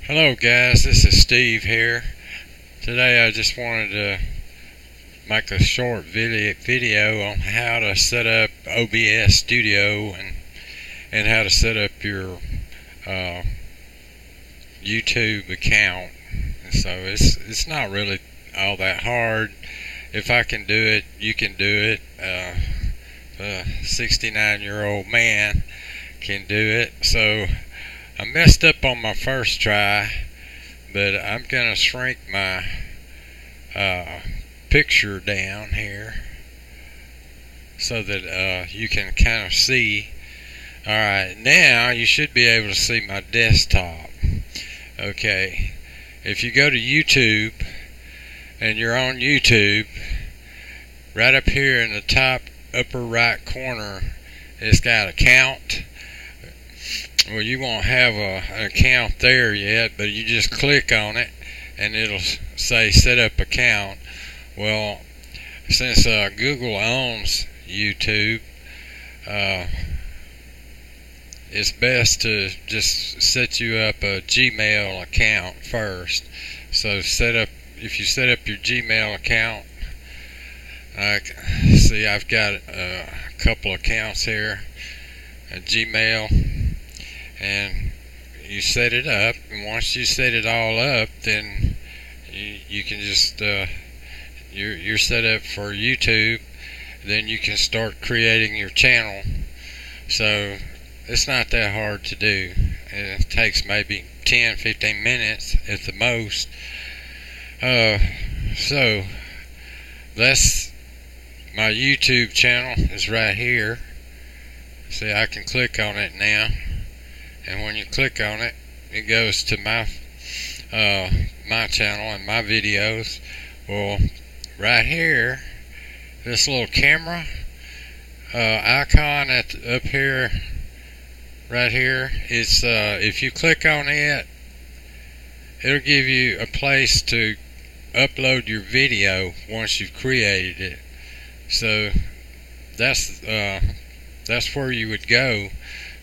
Hello guys, this is Steve here. Today I just wanted to make a short video on how to set up OBS Studio and how to set up your YouTube account. So it's not really all that hard. If I can do it, you can do it. A 69-year-old man can do it. So I messed up on my first try, but I'm going to shrink my picture down here so that you can kind of see. Alright, now you should be able to see my desktop. Okay, if you go to YouTube and you're on YouTube, right up here in the top upper right corner, it's got account. Well, you won't have an account there yet, but you just click on it and it'll say set up account. Well, since Google owns YouTube, it's best to just set you up a Gmail account first. So if you set up your Gmail account, see I've got a couple accounts here, a Gmail, and you set it up, and once you set it all up, then you can just you're set up for YouTube. Then you can start creating your channel. So it's not that hard to do. It takes maybe 10-15 minutes at the most. So that's my YouTube channel is right here. See, I can click on it now. And when you click on it, it goes to my channel and my videos. Well, right here, this little camera icon up here, right here, it's if you click on it, it'll give you a place to upload your video once you've created it. So that's where you would go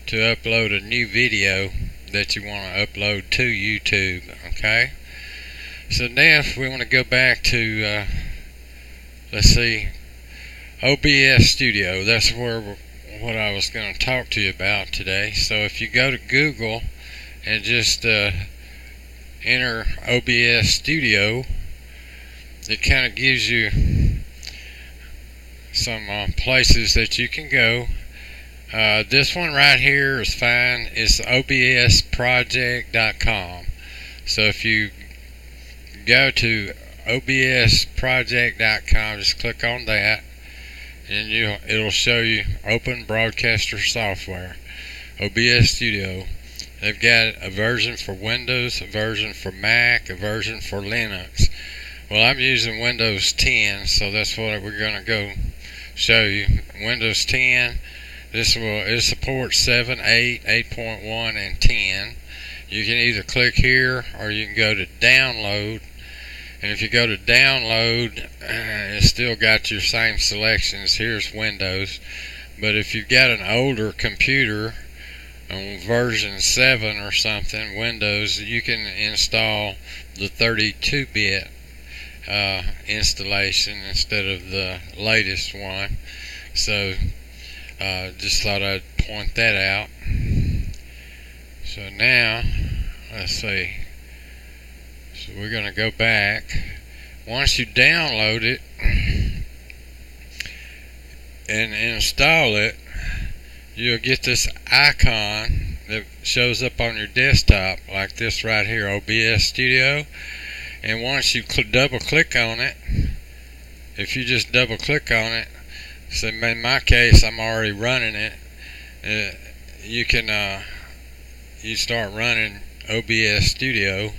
to upload a new video that you want to upload to YouTube. Okay, so now if we want to go back to let's see, OBS Studio, that's what I was going to talk to you about today. So if you go to Google and just enter OBS Studio, it kind of gives you some places that you can go. This one right here is fine. It's obsproject.com. So if you go to obsproject.com, just click on that, and it'll show you Open Broadcaster Software, OBS Studio. They've got a version for Windows, a version for Mac, a version for Linux. Well, I'm using Windows 10, so that's what we're going to go show you. Windows 10. It supports 7, 8, 8.1, and 10. You can either click here or you can go to download. And if you go to download, it's still got your same selections. Here's Windows. But if you've got an older computer on version 7 or something, Windows, you can install the 32-bit installation instead of the latest one. So just thought I'd point that out. So now, let's see. So we're going to go back. Once you download it and install it, you'll get this icon that shows up on your desktop like this right here, OBS Studio. And once you double click on it, if you just double click on it, so in my case, I'm already running it. You can you start running OBS Studio,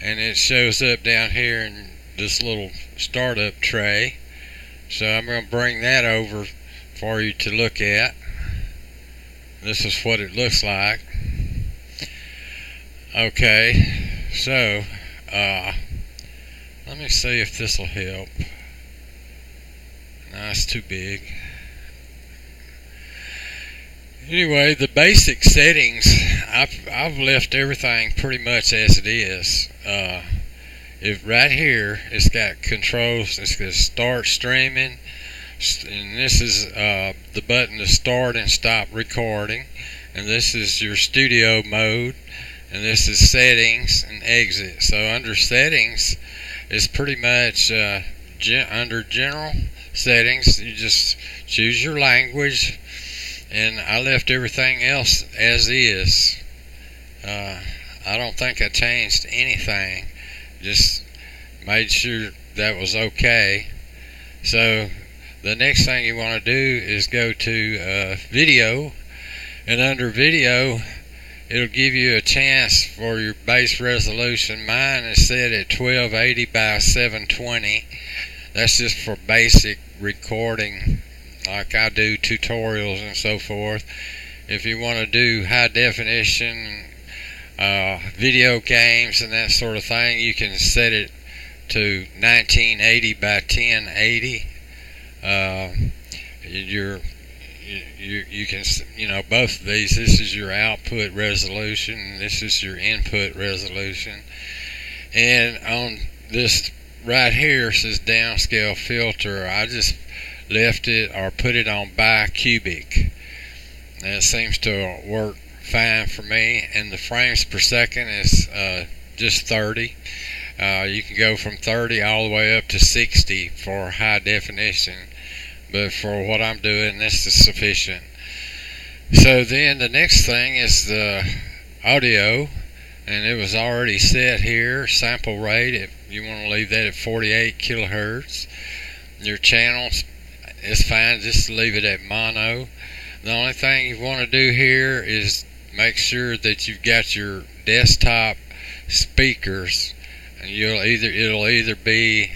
and it shows up down here in this little startup tray. So I'm going to bring that over for you to look at. This is what it looks like. Okay, so let me see if this will help. No, it's too big. Anyway, the basic settings, I've left everything pretty much as it is. If right here, it's got controls. It's going to start streaming, and this is the button to start and stop recording, and this is your studio mode, and this is settings and exit. So under settings, it's pretty much under general settings. You just choose your language, and I left everything else as is. I don't think I changed anything. Just made sure that was okay. So the next thing you want to do is go to video, and under video it'll give you a chance for your base resolution. Mine is set at 1280 by 720. That's just for basic recording, like I do tutorials and so forth. If you want to do high definition video games and that sort of thing, you can set it to 1980 by 1080. You can, both of these. This is your output resolution, and this is your input resolution. And on this right here says downscale filter, I just left it or put it on bicubic. And it seems to work fine for me, and the frames per second is just 30. You can go from 30 all the way up to 60 for high definition, but for what I'm doing, this is sufficient. So then the next thing is the audio, and it was already set here. Sample rate, if you want to leave that at 48 kilohertz. Your channels is fine, just leave it at mono. The only thing you want to do here is make sure that you've got your desktop speakers, and it'll either be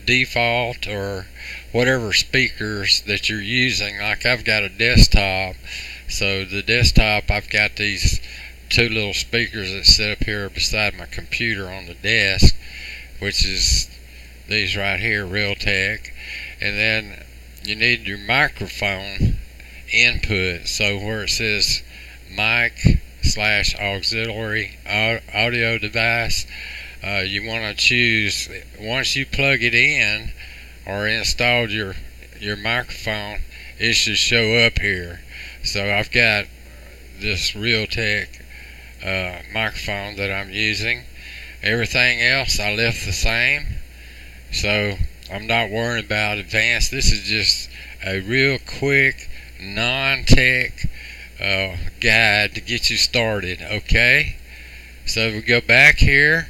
default or whatever speakers that you're using. Like I've got a desktop, so the desktop, I've got these two little speakers that sit up here beside my computer on the desk, which is these right here, Realtek. And then you need your microphone input, so where it says mic/auxiliary audio device, you want to choose, once you plug it in or installed your microphone, it should show up here. So I've got this Realtek microphone that I'm using. Everything else I left the same, so I'm not worrying about advanced. This is just a real quick non-tech guide to get you started. Okay, so we go back here.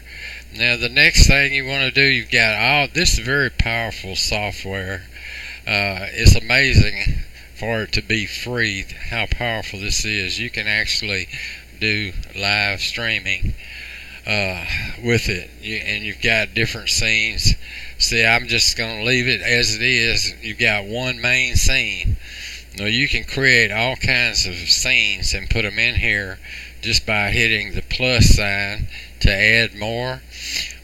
Now the next thing you want to do, you've got this is very powerful software. It's amazing for it to be free, how powerful this is. You can actually do live streaming with it, and you've got different scenes. See, I'm just going to leave it as it is. You've got one main scene. Now you can create all kinds of scenes and put them in here just by hitting the plus sign to add more.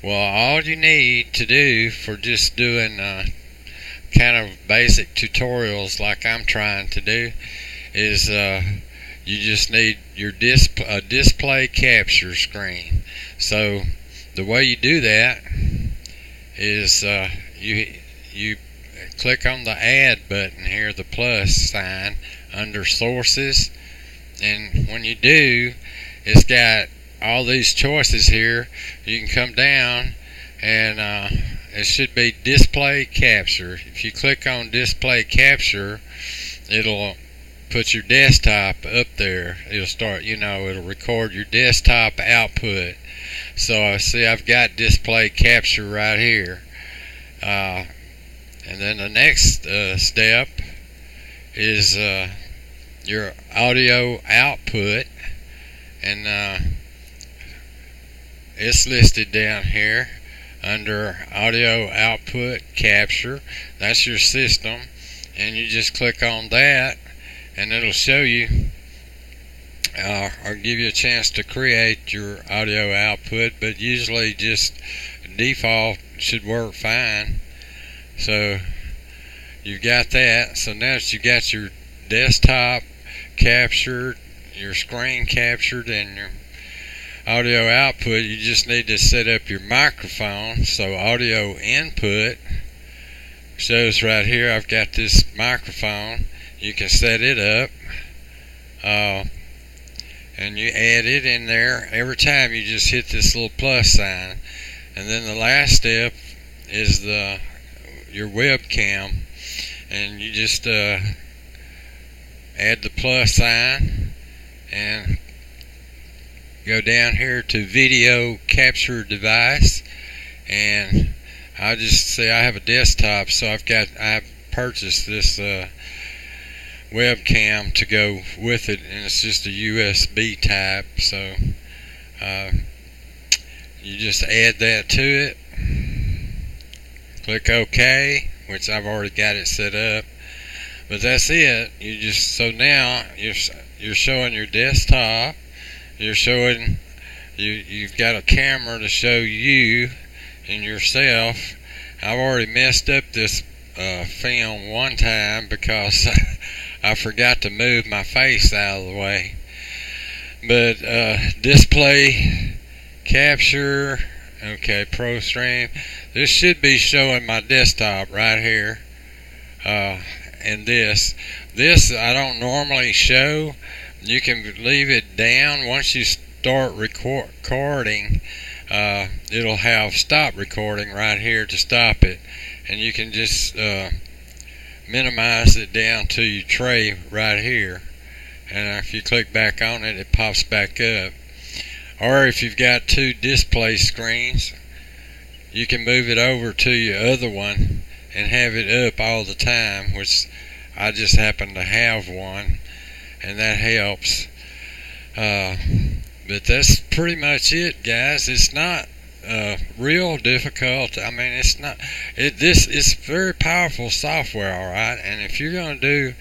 Well, all you need to do for just doing kind of basic tutorials like I'm trying to do is you just need your display capture screen. So the way you do that is you click on the add button here, the plus sign under sources, and when you do, it's got all these choices here. You can come down and it should be display capture. If you click on display capture, it'll put your desktop up there. It'll start, it'll record your desktop output. So I see I've got display capture right here. And then the next step is your audio output, and it's listed down here under audio output capture. That's your system, and you just click on that, and it'll show you or give you a chance to create your audio output, but usually just default should work fine. So you've got that. So now that you got your desktop captured, your screen captured, and your audio output. You just need to set up your microphone. So audio input shows right here. I've got this microphone. You can set it up, and you add it in there. Every time you just hit this little plus sign, and then the last step is your webcam, and you just add the plus sign and go down here to video capture device, and I just say I have a desktop, so I've purchased this webcam to go with it, and it's just a USB type. So you just add that to it, click OK, which I've already got it set up. But that's it. So now you're showing your desktop. You're showing you've got a camera to show you and yourself. I've already messed up this film one time because I forgot to move my face out of the way. But display capture, okay, Pro Stream. This should be showing my desktop right here. And this I don't normally show. You can leave it down. Once you start recording, it'll have stop recording right here to stop it, and you can just minimize it down to your tray right here, and if you click back on it, it pops back up. Or if you've got two display screens, you can move it over to your other one and have it up all the time, which I just happen to have one, and that helps. But that's pretty much it, guys. It's not real difficult. I mean, it's not. This is very powerful software, all right. And if you're going to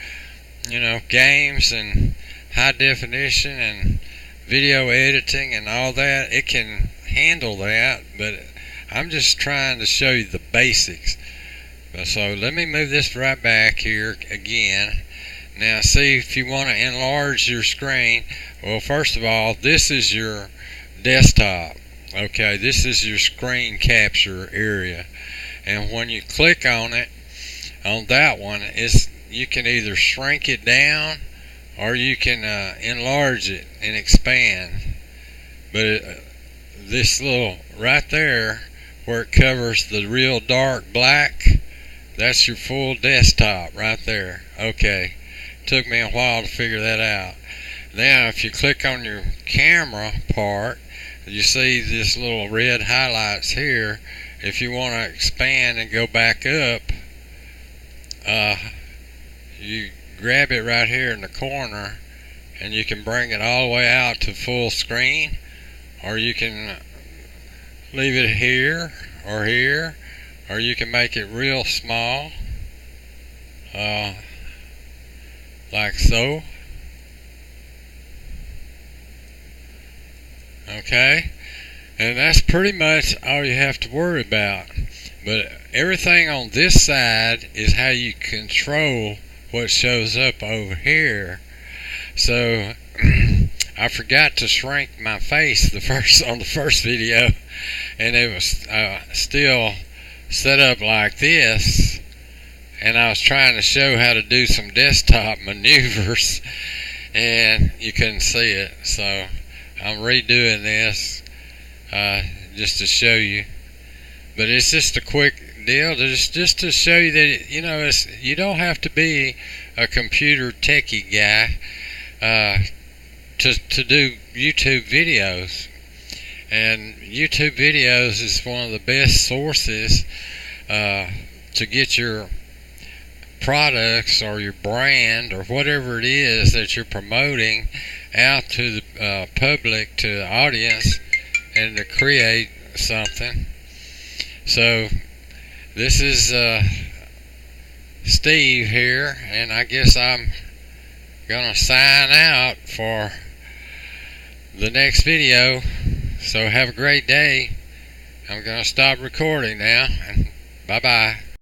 do, games and high definition and video editing and all that, it can handle that. But I'm just trying to show you the basics. So let me move this right back here again. Now see, if you want to enlarge your screen, well, first of all, this is your desktop. Okay, this is your screen capture area, and when you click on it, on that one, you can either shrink it down or you can enlarge it and expand. But this little right there where it covers the real dark black, that's your full desktop right there. Okay, took me a while to figure that out. Now if you click on your camera part, you see this little red highlights here. If you want to expand and go back up, you grab it right here in the corner, and you can bring it all the way out to full screen, or you can leave it here, or you can make it real small, like so. Okay, and that's pretty much all you have to worry about. But everything on this side is how you control what shows up over here. So I forgot to shrink my face on the first video, and it was still set up like this, and I was trying to show how to do some desktop maneuvers, and you couldn't see it. So I'm redoing this just to show you. But it's just a quick deal just to show you that you don't have to be a computer techie guy to do YouTube videos. And YouTube videos is one of the best sources to get your products or your brand or whatever it is that you're promoting out to the public, to the audience, and to create something. So this is Steve here, and I guess I'm gonna sign out for the next video. So have a great day. I'm gonna stop recording now, and bye bye.